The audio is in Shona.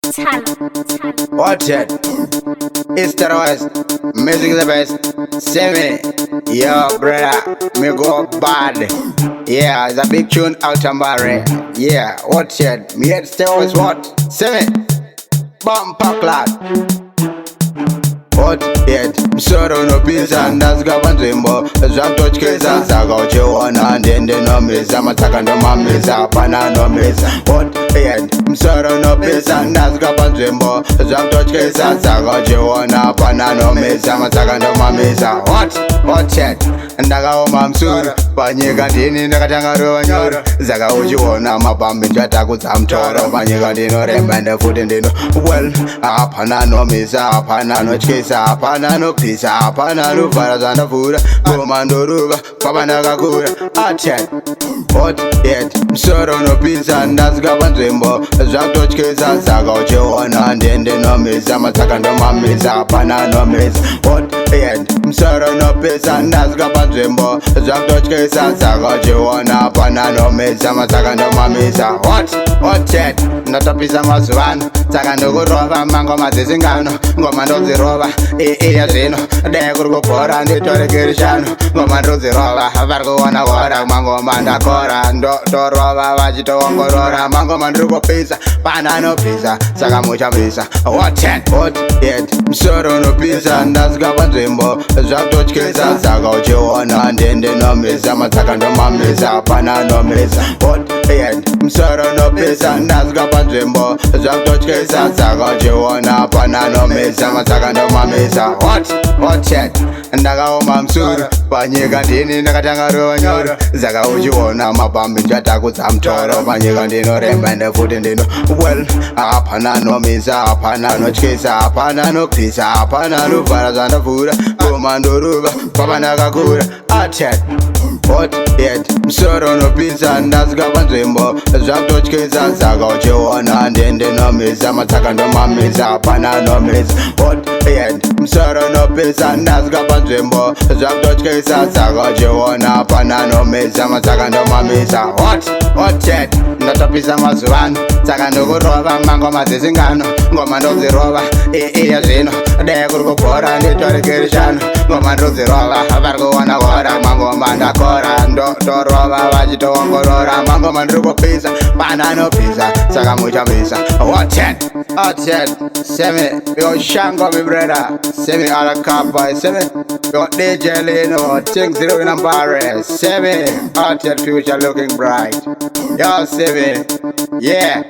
Watch it. East to West. Music is the best. See me. Yo, brother. Me go bad. Yeah, it's a big tune out of Barry. Yeah, watch it. Me head stay always what? See me. Bumper clad. What yet? Musoro unopisa ndazigaba nzvimbo zvatotyisa saka uchiona ndende nomisa matsaka ndomamisa hapana nomisa. What yet? Musoro unopisa ndazigaba nzvimbo zvatotyisa saka uchiona hapana nomisa matsaka ndomamisa. What yet? Ndakaoma musoro panyika ndini ndakatanga rovanyoro saka uchiona mabhambi ndatakudza mutoro panyika ndinoremba ndefuti ndino well hapana nomisa hapana notyisa hapana nopisa hapana novhara zvandavhura goma ndoruva baba ndakakura achet. What yet? Musoro unopisa ndasvika panzvimbo zvakutotyisa saka uchiona ndende nomisa matsaka ndomamisa hapana nomisa. What yet? Musoro unopisa ndasvika panzvimbo zvakutotyisa saka uchiona hapana nomisa matsaka ndomamisa. What yet? Ndotopisa mazuvano saka ndokurova mangoma dzesingano ngoma ndodzirova iya zvino dai kuri kubhora nditorekerishano ngoma ndodzirova vari kuona hora mangoma ndakora ndorova vachitoongorora mangoma ndiri kupisa pana anopisa saka muchamisa. What yet? Musoro unopisa ndasvika panzvimbo zvakutotyisa saka uchiona ndende nomisa matsaka ndomamisa hapana nomisa. What yet? Musoro unopisa ndasvika panzvimbo zvakutotyisa saka uchiona hapana nomisa matsaka ndomamisa. What yet? Ndakaoma musoro panyika ndini ndakatanga rovanyoro saka uchiona mabhambi ndatakudza mutoro panyika ndinoremba ndefuti ndino well hapana nomisa hapana notyisa hapana nopisa hapana novhara zvandavhura goma ndoruva baba ndakakura achet. What yet? Musoro unopisa ndasvika panzvimbo zvakutotyisa saka uchiona ndende nomisa matsaka ndomamisa hapana nomisa. What yet? Musoro unopisa ndasvika panzvimbo zvakutotyisa saka uchiona hapana nomisa matsaka ndomamisa. What yet? Ndotopisa mazuvano saka ndokurova mangoma dzesingano ngoma ndodzirova iya zvino dai kuri kubhora nditorekerishano ngoma ndodzirova vari kuona hora mangoma ndakora ndorova vachitoongorora mangoma ndiri kupisa pana anopisa saka muchamisa. What yet? Semi yo shango mi brother semi alakapa semi yo DJ Lino things zero in Ambare semi out yet future looking bright yo semi yeah.